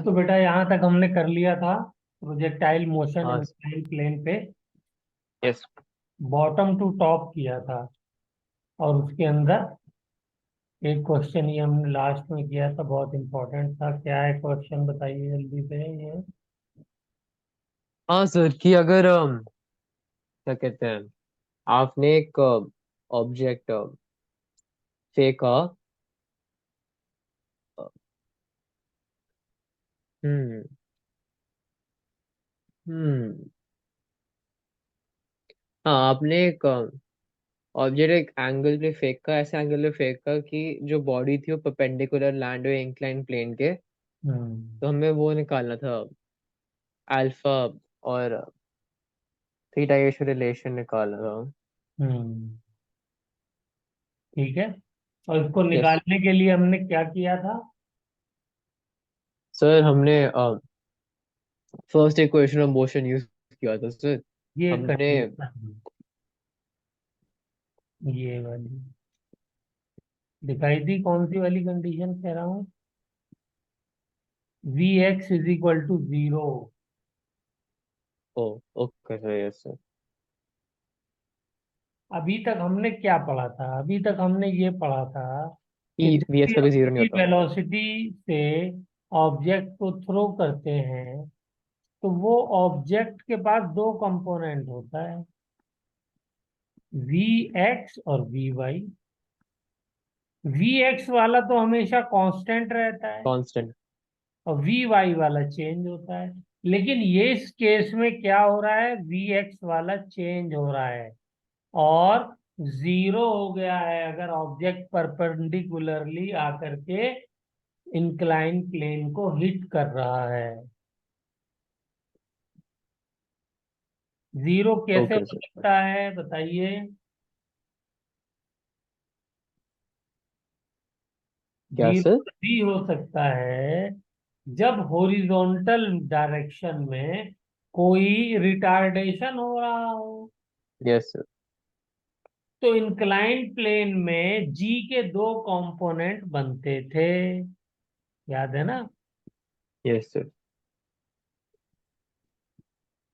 तो बेटा यहाँ तक हमने कर लिया था प्रोजेक्टाइल मोशन हाँ। इंक्लाइन प्लेन पे, यस। बॉटम टू टॉप किया था। और उसके अंदर एक क्वेश्चन ये हमने लास्ट में किया था, बहुत इंपॉर्टेंट था। क्या है क्वेश्चन, बताइए जल्दी से ये। हाँ सर, कि अगर क्या कहते हैं, आपने एक ऑब्जेक्ट फेंका। अ, हम्म हम्म हाँ, आपने एक ऑब्जेक्ट एक एंगल पे फेंका, ऐसे एंगल पे फेंका कि जो बॉडी थी वो परपेंडिकुलर लैंड हुई इंक्लाइन प्लेन के। हम्म। तो हमें वो निकालना था, अल्फा और थीटा ये रिलेशन निकालना था। हम्म। ठीक है। और इसको यस निकालने के लिए हमने क्या किया था? सर, हमने first equation of motion use किया था सर। ये हमने कंडीशन, ये वाली दिखाई दी, कौन सी वाली कंडीशन कह रहा हूँ? V X is equal to zero. Oh okay sir, yes sir. अभी तक हमने क्या पढ़ा था? अभी तक हमने ये पढ़ा था कि ई वी जब एक्स भी कभी हम जीरो नहीं किसी होता। वेलोसिटी से ऑब्जेक्ट को थ्रो करते हैं तो वो ऑब्जेक्ट के पास दो कंपोनेंट होता है, वी एक्स और वी वाई। वी एक्स वाला तो हमेशा कांस्टेंट रहता है कांस्टेंट। और वी वाई वाला चेंज होता है। लेकिन ये इस केस में क्या हो रहा है, वी एक्स वाला चेंज हो रहा है और जीरो हो गया है अगर ऑब्जेक्ट परपेंडिकुलरली आकर के इंक्लाइन प्लेन को हिट कर रहा है। जीरो कैसे ओके हो सर। सकता है बताइए? क्या जीरो सर? तभी हो सकता है जब हॉरिजॉन्टल डायरेक्शन में कोई रिटार्डेशन हो रहा हो। Yes sir. तो इंक्लाइंड प्लेन में जी के दो कंपोनेंट बनते थे, याद है ना? Yes sir.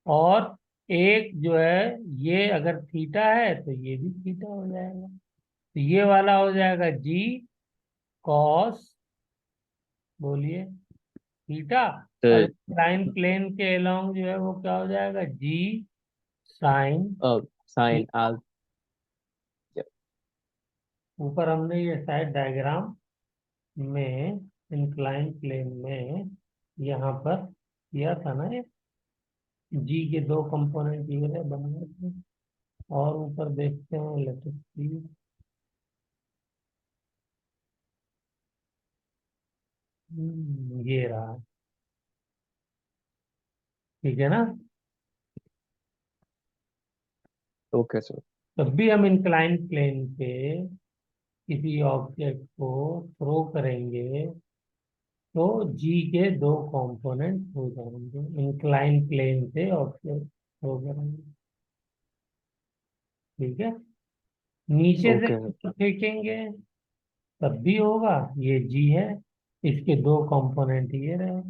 और एक जो है, ये अगर थीटा है तो ये भी थीटा हो जाएगा। तो ये वाला हो जाएगा जी कॉस, बोलिए, थीटा। और सर इंक्लाइन प्लेन के अलोंग जो है वो क्या हो जाएगा, जी साइन। साइन आल। ऊपर हमने ये साइड डायग्राम में इंक्लाइन प्लेन में यहाँ पर किया था ना, ये जी के दो कंपोनेंट ये रहे बने थे। और ऊपर देखते हैं, लेटेस्ट सी, ये रहा। ठीक है ना? Okay sir. तब भी हम इंक्लाइन प्लेन पे किसी ऑब्जेक्ट को थ्रो करेंगे तो जी के दो कंपोनेंट हो जाएंगे, इंक्लाइन प्लेन से ऑब्जेक्ट थ्रो करेंगे। ठीक है। नीचे से ओके सर। फेंकेंगे तब भी होगा, ये जी है, इसके दो कंपोनेंट ये रहे।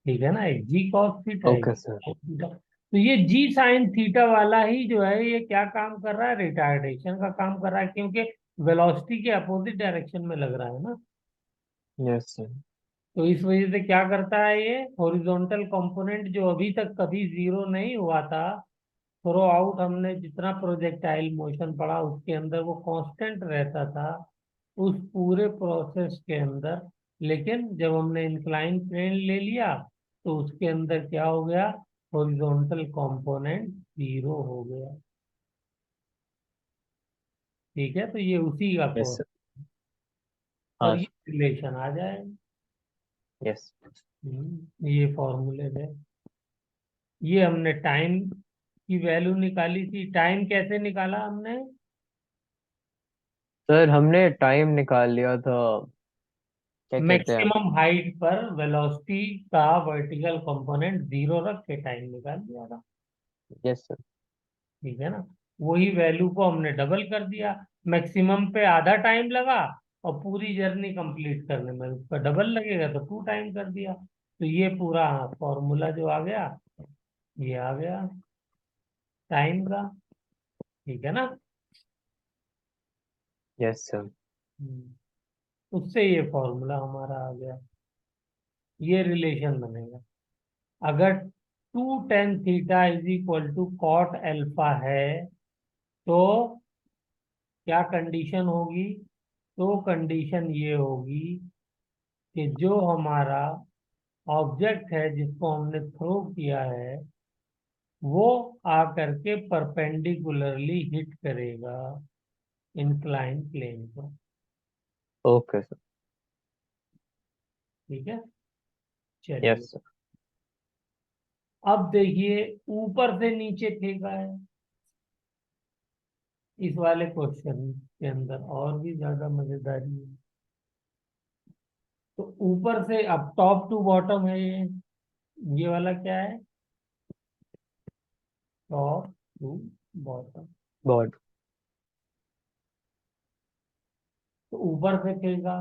ठीक है ना, एक जी कॉस थीटा, एक ओके सर। sin theta. तो ये जी साइन थीटा वाला ही जो है ये क्या काम कर रहा है, रिटार्डेशन का काम कर रहा है, क्योंकि वेलोसिटी के अपोजिट डायरेक्शन में लग रहा है ना। Yes sir. तो इस वजह से क्या करता है, ये हॉरिजॉन्टल कंपोनेंट जो अभी तक कभी जीरो नहीं हुआ था, थ्रो आउट हमने जितना प्रोजेक्टाइल मोशन पढ़ा उसके अंदर वो कांस्टेंट रहता था उस पूरे प्रोसेस के अंदर। लेकिन जब हमने इंक्लाइन प्लेन ले लिया तो उसके अंदर क्या हो गया, हॉरिजॉन्टल कंपोनेंट जीरो हो गया। ठीक है, तो ये उसी का यस कोर्स सर। और हाँ ये सर। रिलेशन आ जाएगा। यस ये फॉर्मूले है। ये हमने टाइम की वैल्यू निकाली थी। टाइम कैसे निकाला हमने? सर, हमने टाइम निकाल लिया था, क्या कहते हैं। मैक्सिमम हाइट पर वेलोसिटी का वर्टिकल कंपोनेंट जीरो रख के टाइम निकाल दिया था। Yes sir. ठीक है ना? वही वैल्यू को हमने डबल कर दिया। मैक्सिमम पे आधा टाइम लगा, और पूरी जर्नी कंप्लीट करने में उसका डबल लगेगा, तो 2 टाइम कर दिया। तो ये पूरा फॉर्मूला जो आ गया, ये आ गया टाइम का। ठीक है ना। Yes sir. उससे ये फॉर्मूला हमारा आ गया, ये रिलेशन बनेगा। अगर 2 tan θ = cot अल्फा है, तो क्या कंडीशन होगी? तो कंडीशन ये होगी कि जो हमारा ऑब्जेक्ट है जिसको हमने थ्रो किया है, वो आकर के परपेंडिकुलरली हिट करेगा इंक्लाइन प्लेन को। Okay sir. ठीक है। चलिए, यस सर। अब देखिए ऊपर से नीचे फेंका है इस वाले क्वेश्चन के अंदर, और भी ज्यादा मजेदारी है। तो ऊपर से अब टॉप टू बॉटम है ये वाला क्या है? Top to bottom. बहुत। तो ऊपर से फेंका,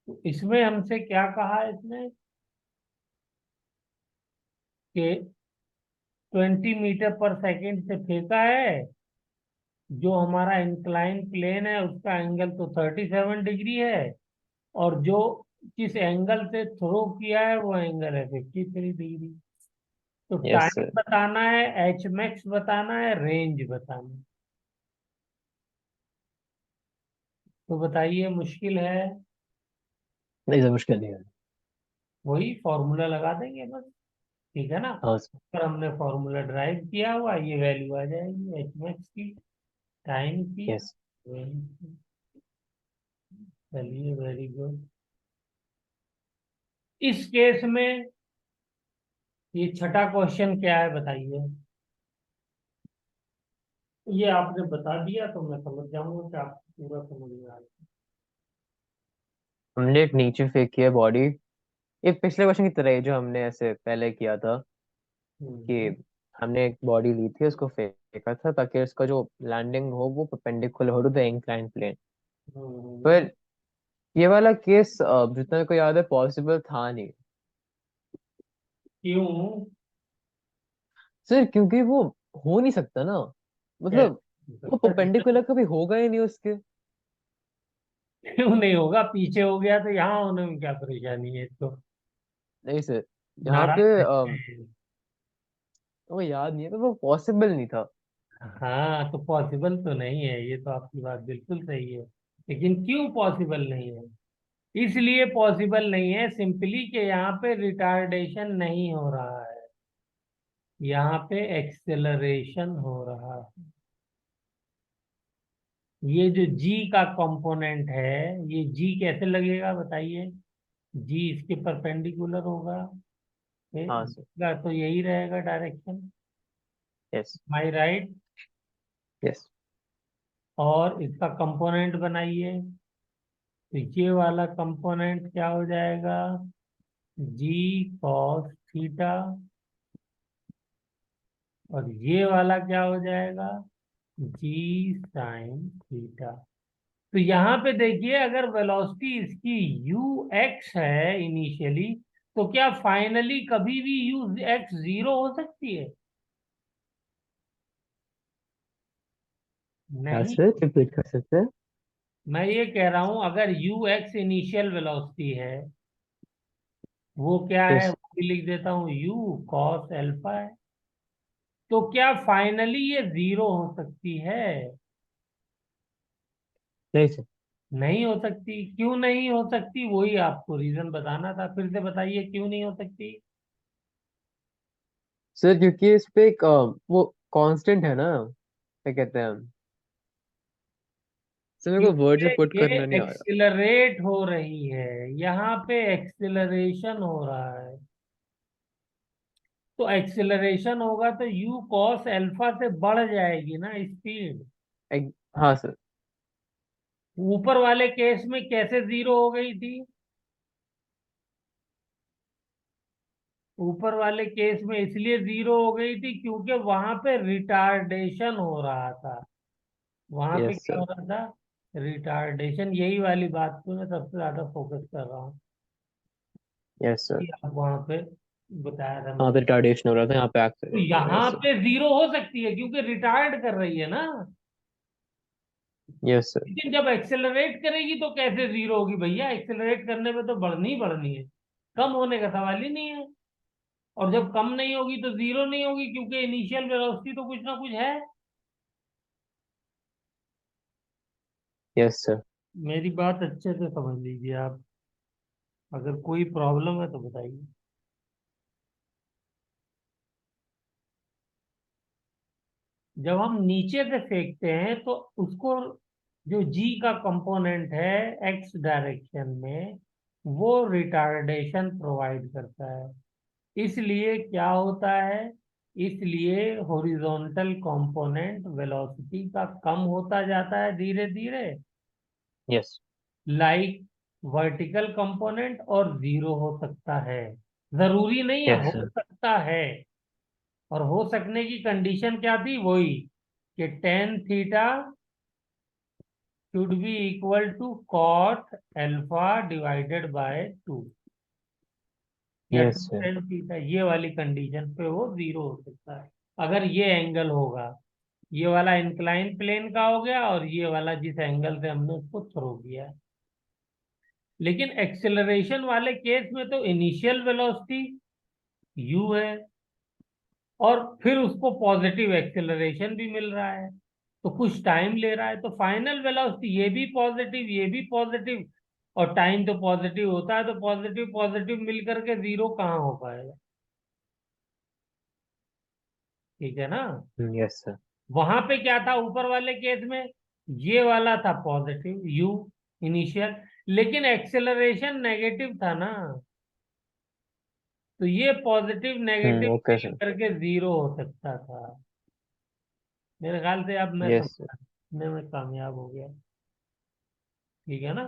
तो इसमें हमसे क्या कहा है इसने कि 20 मीटर पर सेकेंड से फेंका है। जो हमारा इंक्लाइन प्लेन है उसका एंगल तो 37 डिग्री है, और जो जिस एंगल से थ्रो किया है वो एंगल है 53 डिग्री। तो यस टाइम सर। बताना है, एच मैक्स बताना है, रेंज बताना है। तो बताइए, मुश्किल है? नहीं सर, मुश्किल नहीं है। वही फॉर्मूला लगा देंगे बस। ठीक है ना। हाँ सर। पर हमने फॉर्मूला ड्राइव किया हुआ, ये वैल्यू आ जाएगी एच मैक्स की, टाइम की, यस। रेंज की। चलिए, वेरी गुड। इस केस में ये छठा क्वेश्चन क्या है बताइए? ये आपने बता दिया तो मैं समझ जाऊंगा कि आपको पूरा समझ में आ गया। हमने एक नीचे फेंकी है बॉडी, एक पिछले क्वेश्चन की तरह ही जो हमने ऐसे पहले किया था कि हम्म, हमने एक बॉडी ली थी, उसको फेंका था ताकि उसका जो लैंडिंग हो वो परपेंडिकुलर हो टू द इंक्लाइन प्लेन। हम्म। पर ये वाला केस जितना मेरे को याद है पॉसिबल था नहीं क्यों? सर, क्योंकि वो हो नहीं सकता ना, मतलब वो कैसे? परपेंडिकुलर कभी होगा ही नहीं उसके। क्यों नहीं होगा? पीछे हो गया तो यहाँ होने में क्या परेशानी है तो? नहीं सर, यहाँ नाराज पे नहीं। वो याद नहीं है, पर वो पॉसिबल नहीं था। हाँ, तो पॉसिबल तो नहीं है, ये तो आपकी बात बिल्कुल सही है। लेकिन क्यों पॉसिबल नहीं है? इसलिए पॉसिबल नहीं है सिंपली कि यहाँ पे रिटार्डेशन नहीं हो रहा है, यहाँ पे एक्सेलरेशन हो रहा है। ये जो जी का कंपोनेंट है, ये जी कैसे लगेगा बताइए? जी इसके परपेंडिकुलर होगा, हाँ सर। इसका तो यही रहेगा direction. Yes. My right. Yes. और इसका कंपोनेंट बनाइए, तो ये वाला कंपोनेंट क्या हो जाएगा? जी कॉस थीटा। और ये वाला क्या हो जाएगा? जी साइन थीटा। तो यहाँ पे देखिए, अगर वेलोसिटी इसकी यू एक्स है इनिशियली, तो क्या फाइनली कभी भी यू एक्स जीरो हो सकती है? हाँ नहीं। सर, रिपीट कर सकते हैं। मैं ये कह रहा हूं, अगर यू एक्स इनिशियल वेलोसिटी है, वो क्या है, यस। वो भी लिख देता हूँ, यू कॉस एल्फा है। तो क्या फाइनली ये जीरो हो सकती है? नहीं सर। नहीं हो सकती। क्यों नहीं हो सकती? वही आपको रीजन बताना था, फिर से बताइए क्यों नहीं हो सकती। सर क्योंकि इस पे एक वो कांस्टेंट है ना, क्या कहते हैं, सर मेरे को वर्ड क्योंकि में पुट ये करना नहीं आ रहा। एक्सिलरेट हो रही है, यहाँ पे एक्सिलरेशन हो रहा है। तो एक्सिलरेशन होगा तो यू कॉस एल्फा से बढ़ जाएगी ना स्पीड। हाँ सर। ऊपर वाले केस में कैसे जीरो हो गई थी? ऊपर वाले केस में इसलिए जीरो हो गई थी क्योंकि वहां पे रिटार्डेशन हो रहा था। वहां पे यस क्या सर। हो रहा था? रिटार्डेशन, यही वाली बात पे मैं सबसे ज्यादा फोकस कर रहा हूँ यस सर। कि आप वहां पे बताया था वहाँ मैंने। पे रिटार्डेशन हो रहा था, यहाँ पे तो एक्सेलरेशन हो, यहाँ यस सर। पे जीरो हो सकती है क्योंकि रिटार्ड कर रही है ना, यस सर। लेकिन जब एक्सेलरेट करेगी तो कैसे जीरो होगी भैया? एक्सेलरेट करने में तो बढ़नी ही बढ़नी है, कम होने का सवाल ही नहीं है। और जब कम नहीं होगी तो जीरो नहीं होगी क्योंकि इनिशियल वेलोसिटी तो कुछ ना कुछ है। Yes sir. मेरी बात अच्छे से समझ लीजिए आप, अगर कोई प्रॉब्लम है तो बताइए। जब हम नीचे से फेंकते हैं तो उसको, जो जी का कंपोनेंट है एक्स डायरेक्शन में, वो रिटार्डेशन प्रोवाइड करता है। इसलिए क्या होता है, इसलिए हॉरिजॉन्टल कंपोनेंट वेलोसिटी का कम होता जाता है धीरे धीरे, यस। लाइक वर्टिकल कंपोनेंट, और जीरो हो सकता है। जरूरी नहीं है, यस हो सर। सकता है। और हो सकने की कंडीशन क्या थी? वही कि tan theta should be equal to cot alpha divided by two, या यस सर। टेन थीटा, ये वाली कंडीशन पे वो जीरो हो सकता है। अगर ये एंगल होगा, ये वाला इंक्लाइन प्लेन का हो गया और ये वाला जिस एंगल से हमने उसको थ्रो किया है। लेकिन एक्सेलरेशन वाले केस में तो इनिशियल वेलोसिटी यू है, और फिर उसको पॉजिटिव एक्सेलरेशन भी मिल रहा है, तो कुछ टाइम ले रहा है, तो फाइनल वेलोसिटी ये भी पॉजिटिव ये भी पॉजिटिव, और टाइम तो पॉजिटिव होता है, तो पॉजिटिव पॉजिटिव मिल करके जीरो कहाँ हो पाएगा? ठीक है ना? Yes sir. वहां पे क्या था ऊपर वाले केस में? ये वाला था पॉजिटिव यू इनिशियल, लेकिन एक्सेलरेशन नेगेटिव था ना, तो ये पॉजिटिव नेगेटिव ओके मिल सर। करके जीरो हो सकता था। मेरे ख्याल से अब मैं यस सर। समझने में कामयाब हो गया। ठीक है ना?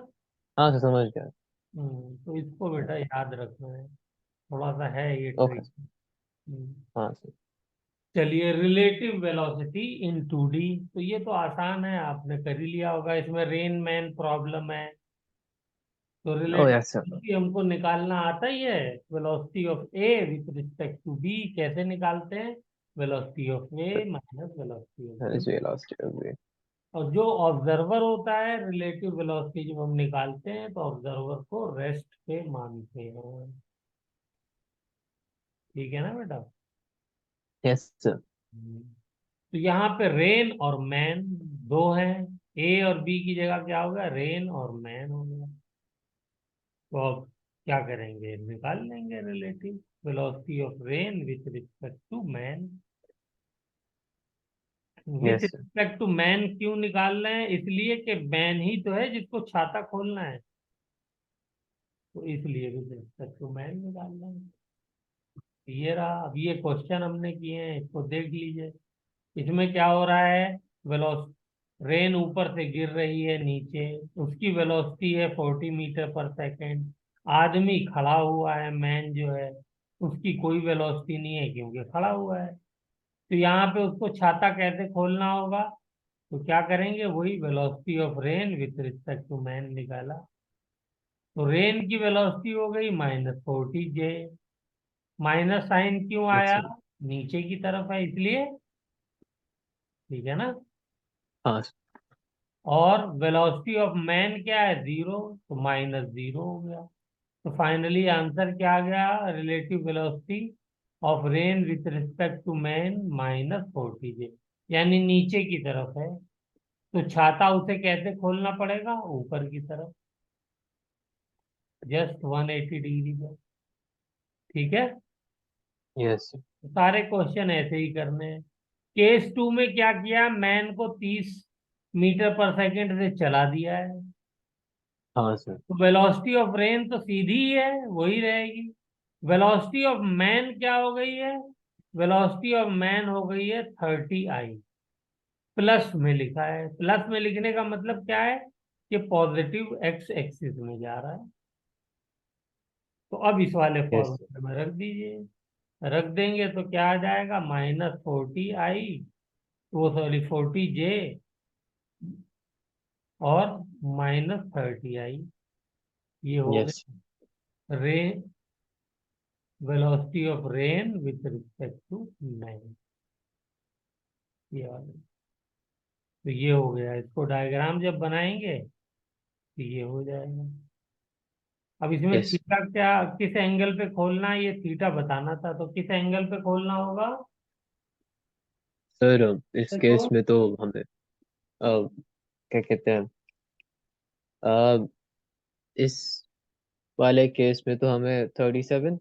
हाँ सर, समझ गया। तो इसको बेटा याद रखना है, थोड़ा सा है ये ओके ट्रिक। सर। हाँ सर। चलिए, relative velocity in two D, तो ये तो आसान है, आपने कर ही लिया होगा। इसमें रेन मैन प्रॉब्लम है, तो oh relative yes sir. Velocity हमको निकालना आता ही है। Velocity of A with respect to B कैसे निकालते हैं? Velocity of A minus velocity of B. जी लास्ट ईयर। और जो ऑब्जर्वर होता है, रिलेटिव वेलोसिटी जब हम निकालते हैं तो ऑब्जर्वर को रेस्ट पे मानते हैं। ठीक है ना बेटा? Yes sir. हम्म। तो यहाँ पे रेन और मैन दो हैं, ए और बी की जगह क्या होगा? रेन और मैन हो गया। तो अब क्या करेंगे? निकाल लेंगे relative velocity of rain with respect to man. With yes sir. Respect to man क्यों निकाल रहे हैं? इसलिए कि मैन ही तो है जिसको छाता खोलना है, तो इसलिए विथ रिस्पेक्ट टू मैन निकाल रहे हैं। ये रहा। अब ये क्वेश्चन हमने किए हैं, इसको देख लीजिए। इसमें क्या हो रहा है? वेलोस रेन ऊपर से गिर रही है नीचे, उसकी वेलोसिटी है 40 मीटर पर सेकेंड। आदमी खड़ा हुआ है, मैन जो है, उसकी कोई वेलोसिटी नहीं है क्योंकि खड़ा हुआ है। तो यहाँ पे उसको छाता कैसे खोलना होगा? तो क्या करेंगे? वही velocity of rain with respect to man निकाला, तो रेन की वेलोसिटी हो गई -40 जे। माइनस साइन क्यों आया? अच्छा। नीचे की तरफ है इसलिए। ठीक है ना? हाँ सर। और वेलोसिटी ऑफ मैन क्या है? जीरो, तो -0 हो गया। तो फाइनली आंसर क्या आ गया? Relative velocity of rain with respect to man -40 J, यानी नीचे की तरफ है। तो छाता उसे कैसे खोलना पड़ेगा? ऊपर की तरफ, जस्ट 180 डिग्री पर। ठीक है? Yes sir. तो सारे क्वेश्चन ऐसे ही करने हैं। केस टू में क्या किया? मैन को 30 मीटर पर सेकेंड से चला दिया है, हाँ सर। तो वेलोसिटी ऑफ रेन तो सीधी ही है, वही रहेगी। वेलोसिटी ऑफ मैन क्या हो गई है? वेलोसिटी ऑफ मैन हो गई है 30 I। प्लस में लिखा है, प्लस में लिखने का मतलब क्या है? कि पॉजिटिव एक्स एक्सिस में जा रहा है। तो अब इस वाले यस सर। फॉर्मूले में रख दीजिए। रख देंगे तो क्या आ जाएगा? -40 I, वो सॉरी 40 J और -30i, ये हो यस गया रे velocity of rain with respect to man, ये वाला। तो ये हो गया, इसको डायग्राम जब बनाएंगे तो ये हो जाएगा। अब इसमें यस थीटा क्या, किस एंगल पे खोलना है, ये थीटा बताना था, तो किस एंगल पे खोलना होगा? सर, इस देखो, केस में तो हमें क्या कहते हैं, अ, इस वाले केस में तो हमें 37।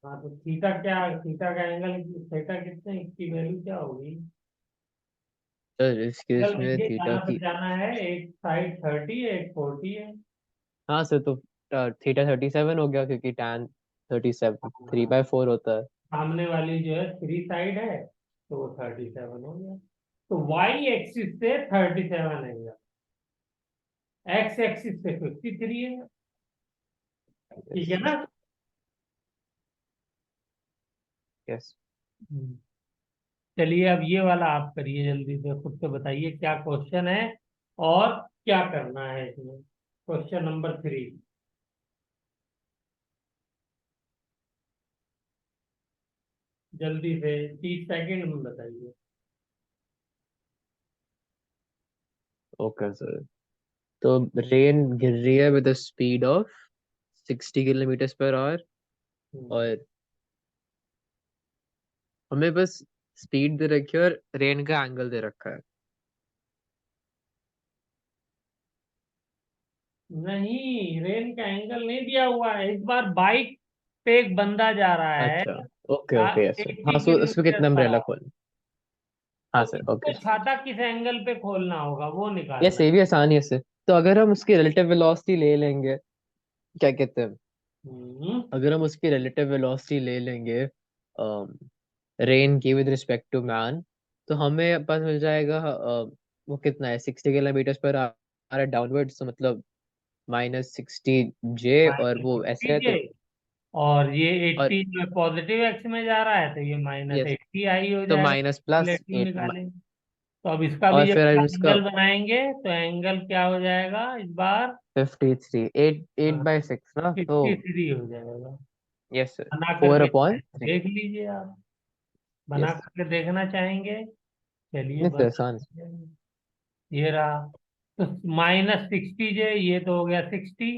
हाँ तो थीटा क्या, थीटा का एंगल, थीटा कितने, इसकी वैल्यू क्या होगी? सर इस केस एंगल में देखिए, थीटा जाना की, पहचाना है, एक साइड 30 है, एक 40 है। हाँ सर, तो थीटा 37 हो गया क्योंकि tan 37 3/4 होता है। सामने वाली जो है 3 साइड है, तो वो 37 हो गया। तो वाई एक्सिस से 37 है, एक्स एक्सिस से 53 है। ठीक है यस ना? यस। हम्म। चलिए अब ये वाला आप करिए, जल्दी से खुद से बताइए क्या क्वेश्चन है और क्या करना है इसमें। क्वेश्चन नंबर 3, जल्दी से 30 सेकंड में बताइए। ओके सर, तो रेन गिर रही है with the speed of 60 kilometre per hour, हम्म। और हमें बस स्पीड दे रखी है और रेन का एंगल दे रखा है। नहीं, रेन का एंगल नहीं दिया हुआ है, इस बार बाइक पे एक बंदा जा रहा है अच्छा, ओके ओके, यस सर, हाँ, 80 सो उसमें किलोमीटर कितना पर अम्ब्रेला आवर खोल। तो हाँ सर, ओके इसको सर। छाता किस एंगल पे खोलना होगा वो यस, निकालना ये भी आसानी है सर। तो अगर हम उसकी रिलेटिव वेलोसिटी ले लेंगे, क्या कहते हैं, है। अगर हम उसकी रिलेटिव वेलोसिटी ले लेंगे रेन की विद रिस्पेक्ट टू मैन, तो हमें पास मिल जाएगा, वो कितना है, 60 किलोमीटर पर आवर डाउनवर्ड्स, तो मतलब -60 J, और वो ऐसे है -60 J, तो, और ये और 80 में पॉजिटिव एक्स में जा रहा है, तो ये यस, -80i हो तो जाएगा। रिलेटिव -+8, निकालेंगे तो अब इसका भी और जब फिर इसका एंगल बनाएंगे तो एंगल क्या हो जाएगा इस बार? 53, 8/6 ना, तो 53 हो जाएगा। यस सर, बना फोर करके अपॉन थ्री देख लीजिए आप, बना यस। करके देखना चाहेंगे? चलिए नहीं सर, आसान। बना, ये रहा। तो -60 J, ये तो हो गया 60,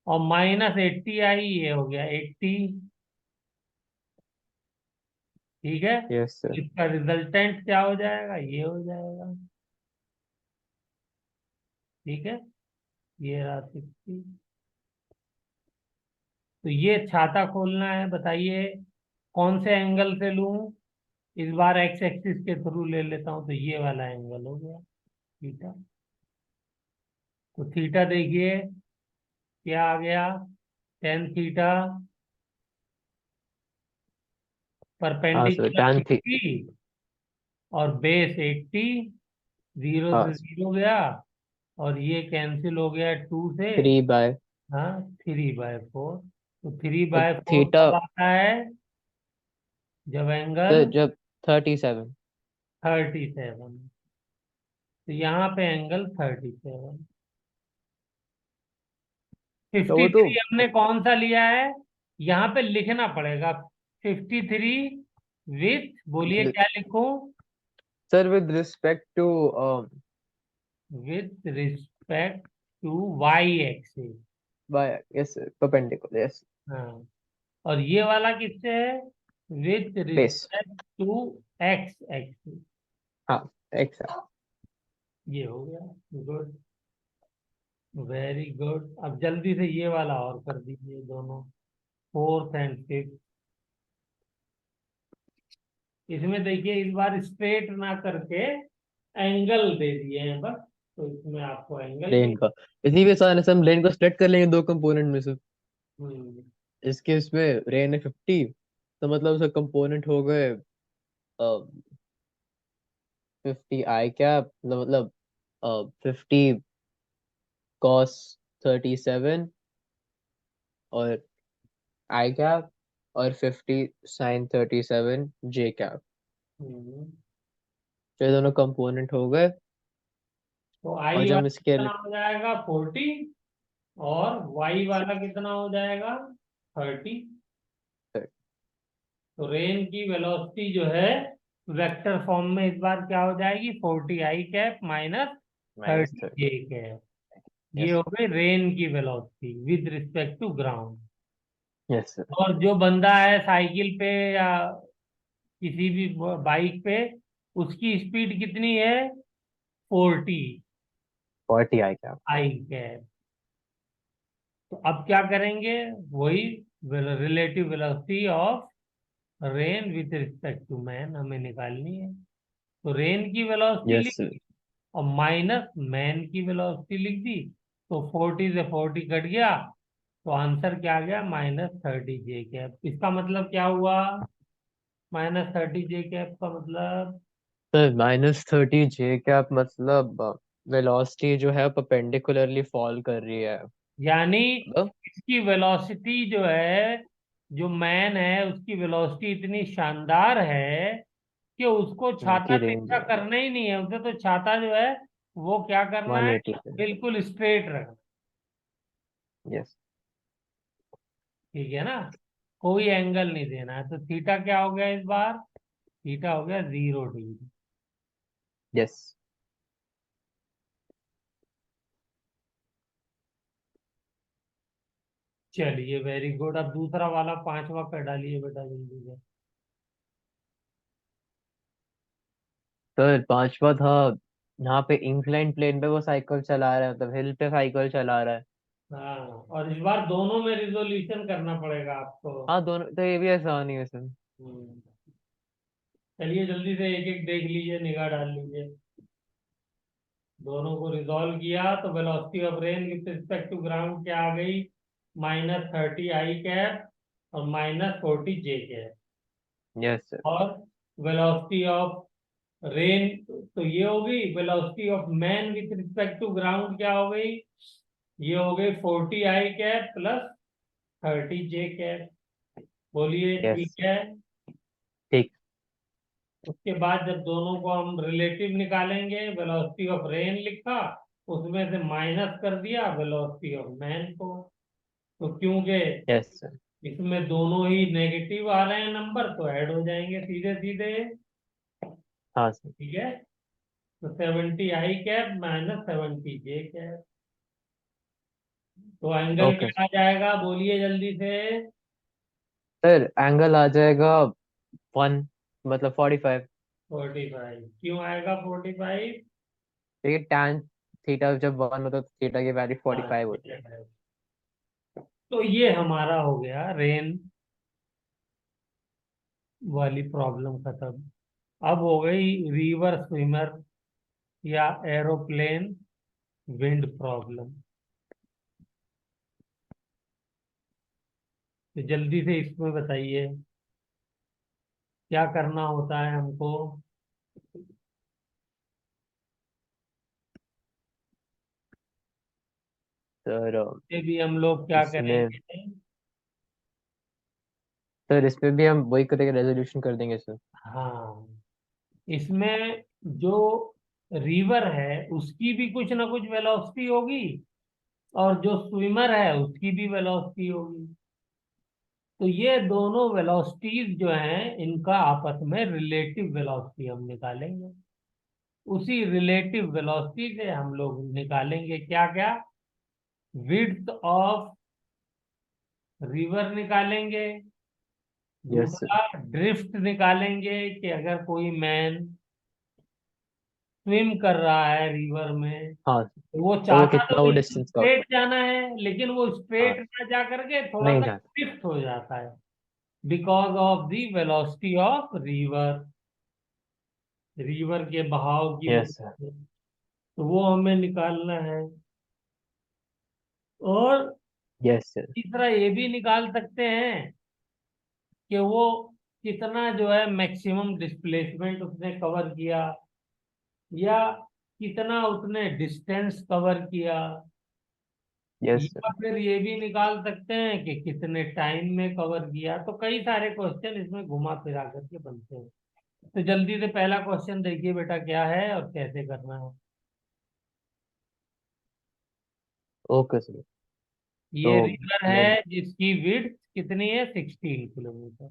और -80i ये हो गया 80। ठीक है, यस सर। इसका रिजल्टेंट क्या हो जाएगा, ये हो जाएगा। ठीक है, ये रहा 60। तो ये छाता खोलना है, बताइए कौन से एंगल से लूं? इस बार एक्स एक्सिस के थ्रू ले लेता हूं, तो ये वाला एंगल हो गया थीटा। तो थीटा देखिए क्या आ गया, tan थीटा हाँ सर, परपेंडिकुलर tan थी, 60 और बेस 80, जीरो हाँ से जीरो गया, और ये कैंसिल हो गया 2 से। 3/, हाँ, 3/4। तो थ्री और बाय फोर थीटा कब आता है? जब एंगल सर जब 37, 37। तो यहाँ पे एंगल 37। तो फिफ्टी वो तो थ्री हमने कौन सा लिया है? यहाँ पे लिखना पड़ेगा 53 विथ, बोलिए क्या लिखूं? Sir with respect to, with respect to Y axis. By, yes sir, perpendicular, yes, हाँ, और ये वाला किससे है? With base, respect to X axis. हाँ, एक्स। ये हो गया। Good, very good. अब जल्दी से ये वाला और कर दीजिए दोनों, फोर्थ एंड फिफ्थ। इसमें देखिए इस बार स्ट्रेट ना करके एंगल दे दिए हैं बस, तो इसमें आपको एंगल भी। लेन का, इसी भी आसान है सर, हम लेन को स्प्लिट कर लेंगे दो कंपोनेंट में से। हम्म, इसके इसमें रेन है 50, तो मतलब उसका कंपोनेंट हो गए 50 I कैप, मतलब 50 cos 37, और I कैप, और 50 sin 37 J कैप। हम्म, तो ये दोनों कंपोनेंट हो गए तो और आई जब हम वाला इसके कितना हो जाएगा 40, और वाई वाला कितना हो जाएगा 30। तो रेन की वेलोसिटी जो है वेक्टर फॉर्म में इस बार क्या हो जाएगी, 40 i cap minus minus 30। 30 j cap. ये यस हो गई रेन की velocity with respect to ground. Yes sir. और जो बंदा है साइकिल पे या किसी भी बाइक पे, उसकी स्पीड कितनी है 40 40 आई क्या। i cap. तो अब क्या करेंगे, वही relative velocity of rain with respect to man हमें निकालनी है। तो रेन की वेलोसिटी यस लिख सर। और माइनस मैन की वेलोसिटी लिख दी। तो 40 से 40 कट गया, तो आंसर क्या आ गया -30 j कैप। इसका मतलब क्या हुआ, -30 j कैप का मतलब, सर -30 जे कैप मतलब वेलोसिटी जो है परपेंडिकुलरली फॉल कर रही है। यानी मतलब इसकी वेलोसिटी जो है, जो मैन है उसकी वेलोसिटी इतनी शानदार है कि उसको छाता उनकी रेंज तिरछा है करना ही नहीं है। उसे तो छाता जो है वो क्या करना है, 180 पे। बिल्कुल स्ट्रेट रखना। यस ठीक है ना, कोई एंगल नहीं देना है। तो थीटा क्या हो गया इस बार, थीटा हो गया 0 डिग्री। यस। चलिए वेरी गुड। अब दूसरा वाला पांचवा पे डालिए बेटा जल्दी से। सर पांचवा था, यहाँ पे इंक्लाइन प्लेन पे वो साइकिल चला रहा है, मतलब हिल पे साइकिल चला रहा है। हाँ, और इस बार दोनों में रिजोल्यूशन करना पड़ेगा आपको। हाँ दोनों तो, ये भी आसान ही है सर। हम्म, चलिए जल्दी से एक एक देख लीजिए, निगाह डाल लीजिए। दोनों को रिजॉल्व किया तो velocity of rain with respect to ground क्या आ गई, -30 i कैप और -40 j कैप। Yes sir. और वेलोसिटी ऑफ रेन, तो ये हो गई velocity of man with respect to ground क्या हो गई, ये हो गई 40 i cap plus 30 j cap. बोलिए यस ठीक है। ठीक। उसके बाद जब दोनों को हम रिलेटिव निकालेंगे, वेलोसिटी ऑफ रेन लिखा, उसमें से माइनस कर दिया वेलोसिटी ऑफ मैन को। तो क्योंकि यस सर। इसमें दोनों ही नेगेटिव आ रहे हैं नंबर, तो ऐड हो जाएंगे सीधे सीधे। हाँ सर। ठीक है, तो 70 i cap minus 70 j cap. तो एंगल ओके क्या आ जाएगा, बोलिए जल्दी से। सर, एंगल आ जाएगा 1, मतलब 45। 45 क्यों आएगा 45? देखिए tan थीटा जब 1 होता है तो थीटा की वैल्यू हाँ 45 ठीक होती है। है। तो ये हमारा हो गया रेन वाली प्रॉब्लम खत्म। अब हो गई रिवर स्विमर या एरोप्लेन विंड प्रॉब्लम। तो जल्दी से इसमें बताइए क्या करना होता है हमको। सर ये भी हम लोग क्या इसमें करेंगे। सर इसमें भी हम वही करेंगे, रेजोल्यूशन कर देंगे सर। हाँ, इसमें जो रिवर है उसकी भी कुछ ना कुछ वेलोसिटी होगी, और जो स्विमर है उसकी भी वेलोसिटी होगी। तो ये दोनों वेलोसिटीज जो हैं इनका आपस में रिलेटिव वेलोसिटी हम निकालेंगे। उसी रिलेटिव वेलोसिटी से हम लोग निकालेंगे क्या क्या, विड्थ ऑफ रिवर निकालेंगे। Yes sir. दूसरा ड्रिफ्ट निकालेंगे कि अगर कोई मैन स्विम कर रहा है रिवर में, हाँ तो वो तो वो चाहता तो कितना वो बिल्कुल डिस्टेंस का। स्ट्रेट जाना है, लेकिन वो हाँ स्ट्रेट ना जा करके थोड़ा नहीं सा जाता। ड्रिफ्ट हो जाता है, because of the velocity of river, river के बहाव की यस वजह सर। से। तो वो हमें निकालना है। और यस सर। तीसरा ये भी निकाल सकते हैं कि वो कितना जो है मैक्सिमम डिस्प्लेसमेंट उसने कवर किया, या कितना उसने डिस्टेंस कवर किया, यस सर। या फिर ये भी निकाल सकते हैं कि कितने टाइम में कवर किया। तो कई सारे क्वेश्चन इसमें घुमा फिरा करके बनते हैं। तो जल्दी से पहला क्वेश्चन देखिए बेटा क्या है और कैसे करना है। Okay sir. तो ये रिवर मतलब है जिसकी विड्थ कितनी है, 16 किलोमीटर।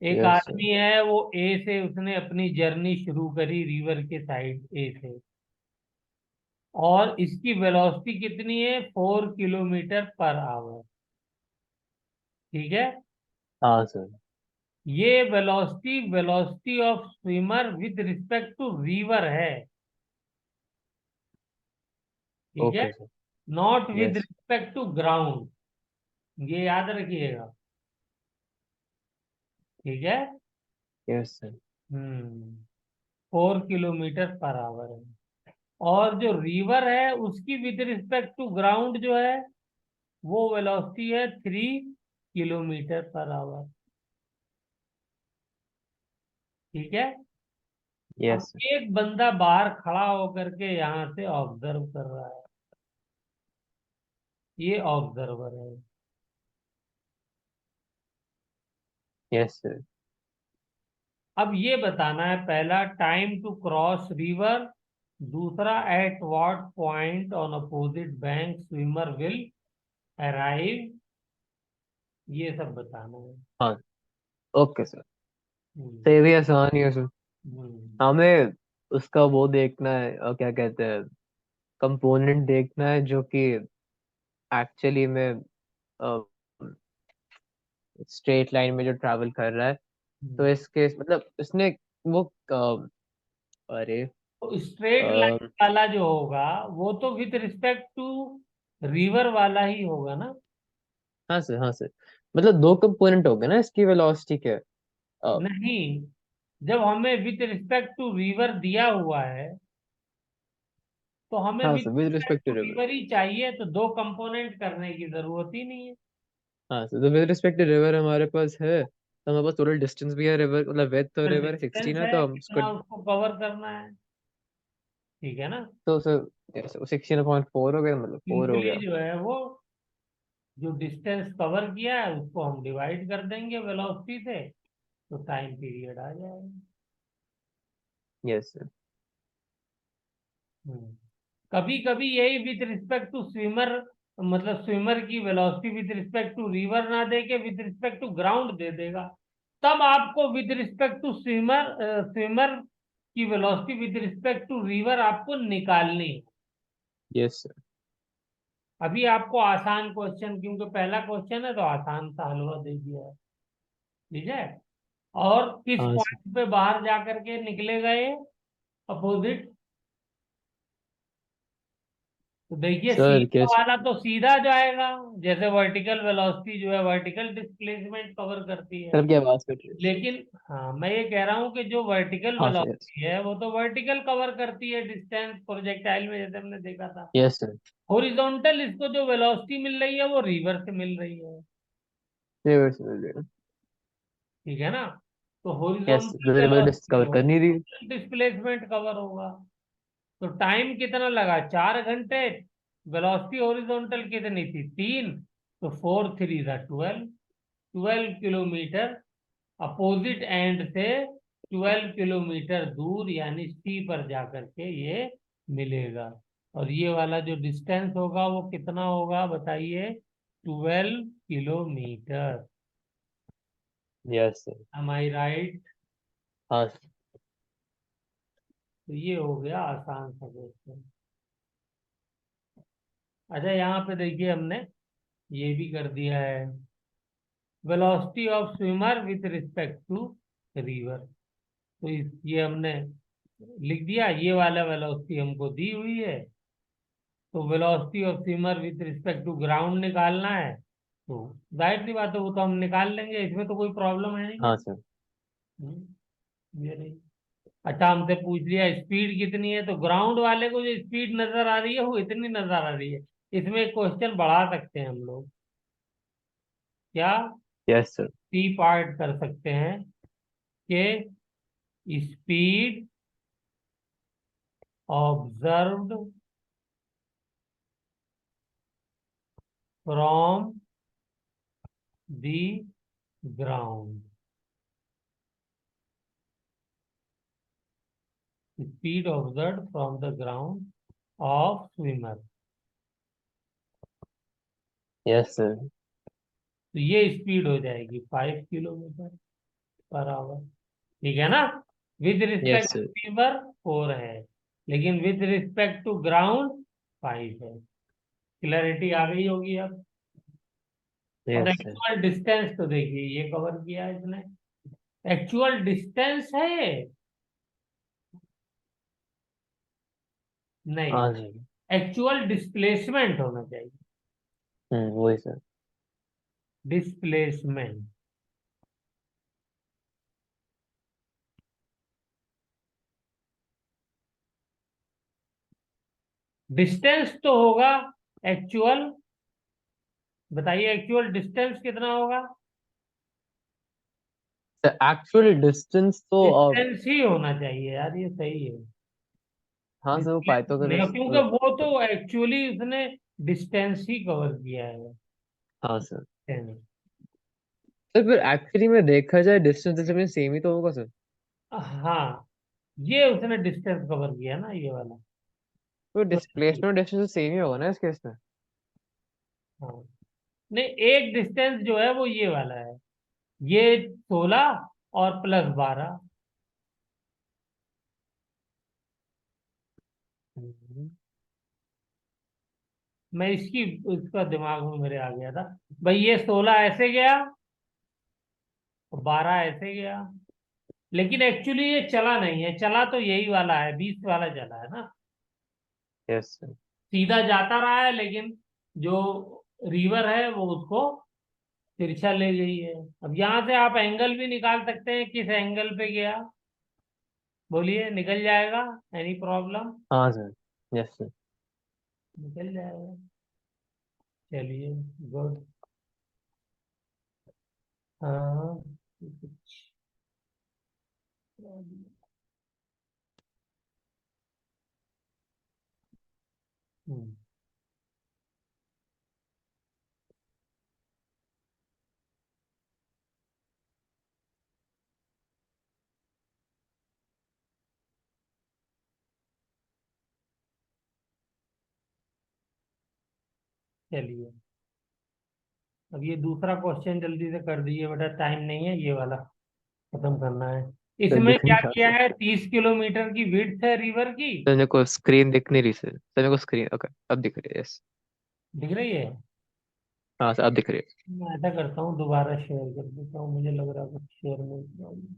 एक यस सर। आदमी है, वो ए से उसने अपनी जर्नी शुरू करी रिवर के साइड ए से, और इसकी वेलोसिटी कितनी है, 4 किलोमीटर पर आवर। ठीक है। हाँ सर। ये velocity velocity of swimmer with respect to river है। ठीक है। Okay sir. Not with yes. Respect to ground, ये याद रखिएगा। ठीक है। Yes sir. 4 kilometre per hour है। और जो रिवर है उसकी विद रिस्पेक्ट टू ग्राउंड जो है, वो वेलोसिटी है 3 किलोमीटर पर आवर। ठीक है। अब यस सर। एक बंदा बाहर खड़ा होकर के यहाँ से ऑब्जर्व कर रहा है, ये ऑब्जर्वर है। Yes sir. अब ये बताना है, पहला टाइम टू क्रॉस रिवर, दूसरा at what point on opposite bank swimmer will arrive, ये सब बताना है। हाँ। Okay sir. हम्म, तो ये भी आसान ही है सर। हम्म। हमें उसका वो देखना है, क्या कहते हैं, कंपोनेंट देखना है जो कि एक्चुअली में स्ट्रेट लाइन में जो ट्रैवल कर रहा है। तो हम्म। इसके मतलब इसने वो अरे तो स्ट्रेट अ, लाइन वाला जो होगा वो तो विथ रिस्पेक्ट टू रिवर वाला ही होगा ना। हाँ सर, हाँ सर। मतलब दो कंपोनेंट हो गए ना इसकी वेलोसिटी के। नहीं, जब हमें विथ रिस्पेक्ट टू रिवर दिया हुआ है तो हमें हाँ with sir, with respect respect to to river. River ही चाहिए, तो दो कंपोनेंट करने की जरूरत ही नहीं है। हाँ सर, तो विद रिस्पेक्ट टू रिवर हमारे पास है, तो हमारे पास टोटल डिस्टेंस भी है, रिवर मतलब विथ तो रिवर डिस्टेंस 16 है, है तो हम उसको कितना उसको कवर करना है। ठीक है ना। तो सर 16.4 हो गया, मतलब 4 हो सिंपली गया। जो है वो, जो डिस्टेंस कवर किया है उसको हम डिवाइड कर देंगे वेलोसिटी से, तो टाइम पीरियड आ जाएगा। Yes sir. कभी कभी यही विथ रिस्पेक्ट टू स्विमर, मतलब स्विमर की velocity with respect to river ना दे के विथ रिस्पेक्ट टू ग्राउंड दे देगा, तब आपको with respect to swimmer swimmer की velocity with respect to river आपको निकालनी है। Yes sir. अभी आपको आसान क्वेश्चन, क्योंकि पहला क्वेश्चन है तो आसान सा हलवा दे दिया है। ठीक है। और किस हाँ सर। पॉइंट पे बाहर जाकर के निकलेगा ये अपोजिट, तो देखिए सर सीधा कैसे? वाला तो सीधा जाएगा, जैसे वर्टिकल वेलोसिटी जो है वर्टिकल डिस्प्लेसमेंट कवर करती है। सर आपकी आवाज कट रही है। लेकिन हाँ, मैं ये कह रहा हूँ कि जो वर्टिकल हाँ सर। यस। वेलोसिटी है वो तो वर्टिकल कवर करती है डिस्टेंस प्रोजेक्टाइल में, जैसे हमने देखा था। Yes sir. हॉरिजॉन्टल इसको जो वेलोसिटी मिल रही है वो रिवर से मिल रही है। रिवर से मिल रही है। ठीक है ना। तो यस, हॉरिजॉन्टल जो रिवर वेलोसिटी डिस्कवर कर नहीं रही। डिस्प्लेसमेंट कवर होगा। तो टाइम कितना लगा, 4 घंटे। वेलोसिटी हॉरिजॉन्टल कितनी थी, 3। तो 4 3 12, 12 किलोमीटर अपोजिट एंड से 12 किलोमीटर दूर, यानी सी पर जाकर के ये मिलेगा। और ये वाला जो डिस्टेंस होगा वो कितना होगा बताइए, 12 किलोमीटर। Yes sir. एम आई राइट। हाँ सर। तो ये हो गया आसान सा क्वेश्चन। अच्छा, यहाँ पे देखिए हमने ये भी कर दिया है, velocity of swimmer with respect to river. तो ये हमने लिख दिया, ये वाला वेलोसिटी हमको दी हुई है। तो velocity of swimmer with respect to ground निकालना है, तो जाहिर सी बात है वो तो हम निकाल लेंगे, इसमें तो कोई प्रॉब्लम है नहीं। हाँ सर। ये नहीं। अच्छा, हमसे पूछ लिया स्पीड कितनी है, तो ग्राउंड वाले को जो स्पीड नजर आ रही है वो इतनी नजर आ रही है। इसमें एक क्वेश्चन बढ़ा सकते हैं हम लोग, क्या यस सर। सी पार्ट कर सकते हैं कि speed observed from the ground, speed observed from the ground of swimmer. Yes sir. तो ये स्पीड हो जाएगी 5 किलोमीटर पर आवर। ठीक है ना। With yes respect sir. To river 4 है, लेकिन विद रिस्पेक्ट टू ग्राउंड 5 है। क्लैरिटी आ गई होगी अब। और यस सर। एक्चुअल डिस्टेंस तो देखिए ये कवर किया है इसने। एक्चुअल डिस्टेंस है, नहीं, हाँ जी। एक्चुअल डिस्प्लेसमेंट होना चाहिए। वही सर। डिस्प्लेसमेंट। डिस्टेंस तो होगा एक्चुअल। बताइए एक्चुअल डिस्टेंस कितना होगा। एक्चुअल डिस्टेंस तो डिस्टेंस ही होना चाहिए यार, ये सही है। हाँ सर, वो डिस्प्लेसमेंट नहीं, पाइथागोरस। क्योंकि वो तो एक्चुअली उसने डिस्टेंस ही कवर किया है। हाँ सर। Distance। सर फिर एक्चुअली में देखा जाए डिस्टेंस में सेम ही तो होगा सर। हाँ, ये उसने डिस्टेंस कवर किया ना, ये वाला। तो तो डिस्प्लेसमेंट डिस्टेंस सेम ही होगा ना इस केस में। हाँ, नहीं, एक डिस्टेंस जो है वो ये वाला है। ये 16 और +12। हम्म। मैं इसका दिमाग में मेरे आ गया था। भाई ये 16 ऐसे गया और 12 ऐसे गया। लेकिन एक्चुअली ये चला नहीं है, चला तो यही वाला है, 20 वाला चला है ना। Yes sir. सीधा जाता रहा है, लेकिन जो रिवर है वो उसको तिरछा ले गई है। अब यहाँ से आप एंगल भी निकाल सकते हैं, किस एंगल पे गया। बोलिए, निकल जाएगा? Any problem? हाँ सर। Yes sir. निकल जाएगा। चलिए, गुड। हाँ। हम्म, चलिए, अब ये दूसरा क्वेश्चन जल्दी से कर दीजिए बेटा, टाइम नहीं है, ये वाला खत्म करना है। सर इसमें दिख नहीं क्या रहा किया सर। है, 30 किलोमीटर की विड्थ है रिवर की। सर मेरे को स्क्रीन दिख नहीं रही सर मेरे को स्क्रीन, ओके अब दिख रही है, यस। दिख रही है? हाँ सर अब दिख रही है। मैं ऐसा करता हूँ, दोबारा शेयर कर देता हूँ, मुझे लग रहा है कुछ शेयर में प्रॉब्लम।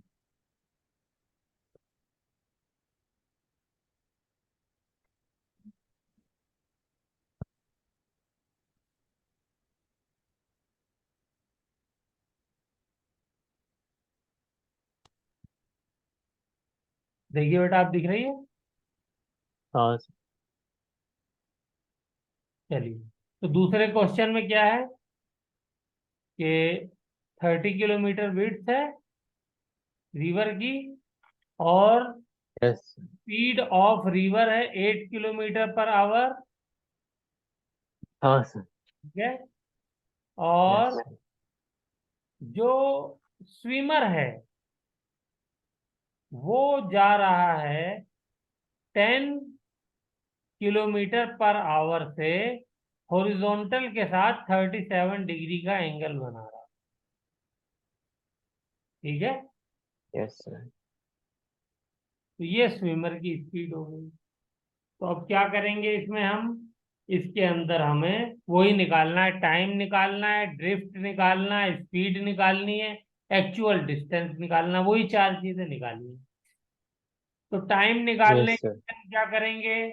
देखिए बेटा, आप दिख रही है? हाँ सर। चलिए, तो दूसरे क्वेश्चन में क्या है कि 30 किलोमीटर विड्थ है रिवर की, और यस। स्पीड ऑफ रिवर है 8 किलोमीटर पर आवर। हाँ सर। ठीक है। यस और सर। जो स्विमर है वो जा रहा है 10 किलोमीटर पर आवर से हॉरिजॉन्टल के साथ 37 डिग्री का एंगल बना रहा है। ठीक है। Yes sir. तो ये स्विमर की स्पीड हो गई। तो अब क्या करेंगे इसमें हम, इसके अंदर हमें वही निकालना है, टाइम निकालना है, ड्रिफ्ट निकालना है, स्पीड निकालनी है, एक्चुअल डिस्टेंस निकालना, वही 4 चीजें निकालनी है। तो टाइम निकालने यस के सर। लिए हम क्या करेंगे,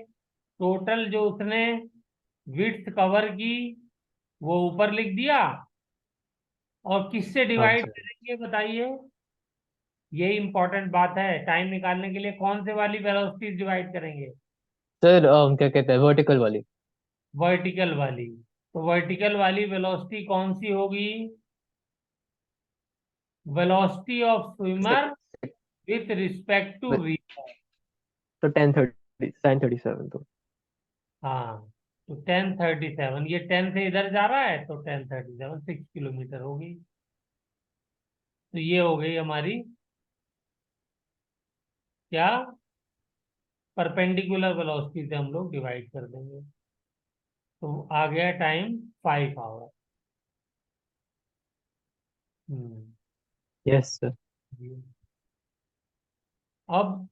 टोटल जो उसने विड्थ कवर की वो ऊपर लिख दिया, और किससे हाँ डिवाइड सर। करेंगे बताइए। यही इंपॉर्टेंट बात है, टाइम निकालने के लिए कौन से वाली वेलोसिटी डिवाइड करेंगे। सर क्या कहते हैं, वर्टिकल वाली। वर्टिकल वाली। तो वर्टिकल वाली वेलोसिटी कौन सी होगी, velocity of swimmer sir with respect to river. तो 1037 तो। हाँ, तो 1037, ये 10 से इधर जा रहा है तो 1037 6 किलोमीटर होगी। तो ये हो गई हमारी क्या, परपेंडिकुलर वेलोसिटी से हम लोग डिवाइड कर देंगे। तो आ गया टाइम 5 आवर। हम्म। Yes sir. जी। अब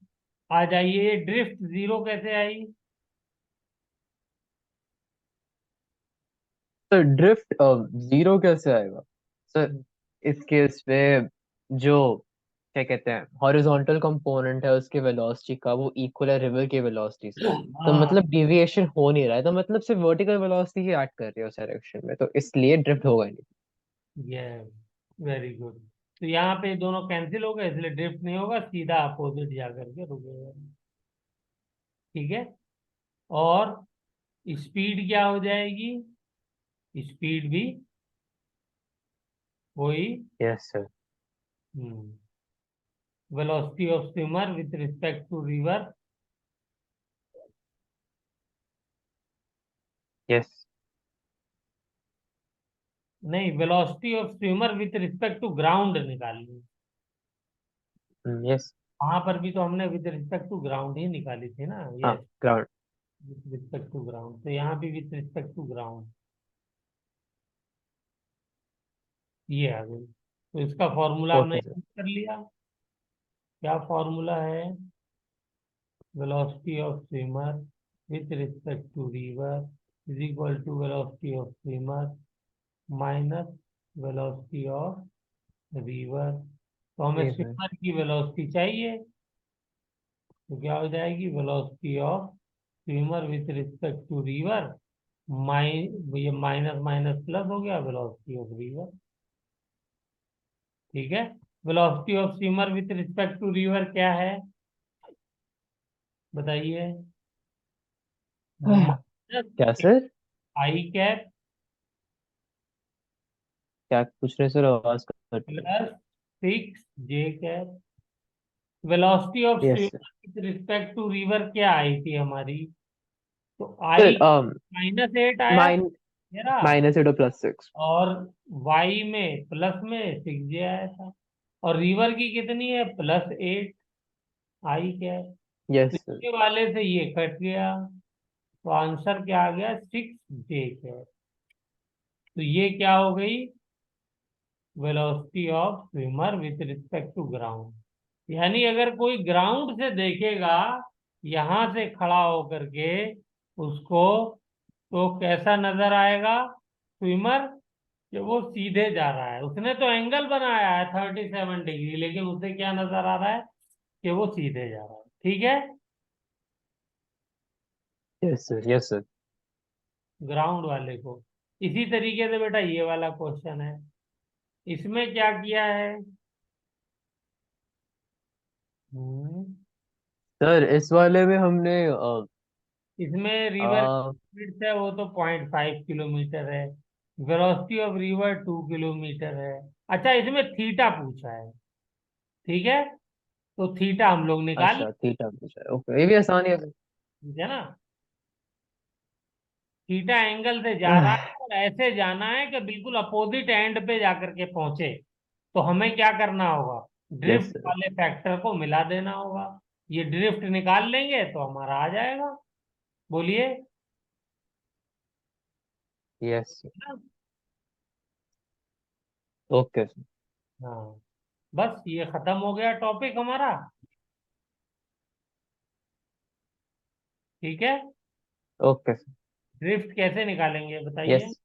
आ जाइए, ड्रिफ्ट जीरो कैसे आई? सर ड्रिफ्ट जीरो कैसे आएगा? सर हम्म, इस केस में जो क्या कहते हैं हॉरिजॉन्टल कंपोनेंट है उसके वेलोसिटी का वो इक्वल है रिवर के वेलोसिटी से। तो हाँ, मतलब डिविएशन हो नहीं रहा है, तो मतलब सिर्फ वर्टिकल वेलोसिटी ही एक्ट कर रही है उस डायरेक्शन में, तो इसलिए ड्रिफ्ट होगा ही नहीं। Yes, very good. तो यहाँ पे दोनों कैंसिल हो गए, इसलिए ड्रिफ्ट नहीं होगा, सीधा अपोजिट जा करके रुकेगा। ठीक है। और स्पीड क्या हो जाएगी? स्पीड भी वही, yes sir. Velocity of swimmer with respect to river. Yes. नहीं, velocity of swimmer with respect to ground निकालनी। यस। वहां पर भी तो हमने विद रिस्पेक्ट टू ग्राउंड ही निकाली थी ना। हाँ yes, ground. With respect to ground, तो यहाँ भी विद रिस्पेक्ट टू ग्राउंड ये आ गई। तो इसका फॉर्मूला हमने ओके सर। यूज कर लिया। क्या फॉर्मूला है? Velocity of swimmer with respect to river is equal to velocity of swimmer minus velocity of river. तो हमें रिवर। स्विमर की वेलोसिटी चाहिए, तो क्या हो जाएगी? Velocity of swimmer with respect to river, ये माइनस माइनस प्लस हो गया, वेलोसिटी ऑफ रिवर। ठीक है। Velocity of swimmer with respect to river क्या है, बताइए? माइनस क्या सर? आई कैप क्या पूछ रहे हैं सर, आवाज कट रही है। Plus six J cap. Velocity of yes sir. Swimmer with respect to river क्या आई थी हमारी? तो सर आई -8 आया माइन मेरा, -8 + 6। और वाई में प्लस में 6 जे आया था, और रिवर की कितनी है? +8 आई कैप। तो यस सर। ये वाले से ये कट गया, तो आंसर क्या आ गया? 6 जे कैप। तो ये क्या हो गई? Velocity of swimmer with respect to ground. यानी अगर कोई ग्राउंड से देखेगा, यहां से खड़ा होकर के उसको, तो कैसा नजर आएगा स्विमर? कि वो सीधे जा रहा है। उसने तो एंगल बनाया है 37 डिग्री, लेकिन उसे क्या नजर आ रहा है? कि वो सीधे जा रहा है। ठीक है। Yes sir. Yes sir. Ground वाले को। इसी तरीके से बेटा ये वाला क्वेश्चन है, इसमें क्या किया है? हम्म, सर इस वाले में हमने इसमें रिवर अ, स्पीड है वो तो 0.5 किलोमीटर है, वेलोसिटी ऑफ रिवर 2 किलोमीटर है। अच्छा, इसमें थीटा पूछा है। ठीक है, तो थीटा हम लोग निकाल, अच्छा थीटा पूछा है, ओके ये भी आसान है सर। ठीक है ना? थीटा एंगल से जा रहा है और ऐसे जाना है कि बिल्कुल अपोजिट एंड पे जाकर के पहुंचे। तो हमें क्या करना होगा? Yes drift sir. वाले फैक्टर को मिला देना होगा। ये ड्रिफ्ट निकाल लेंगे तो हमारा आ जाएगा। बोलिए। Yes sir. ना? Okay sir. हाँ, बस ये खत्म हो गया टॉपिक हमारा। ठीक है। Okay sir. ड्रिफ्ट कैसे निकालेंगे बताइए? यस।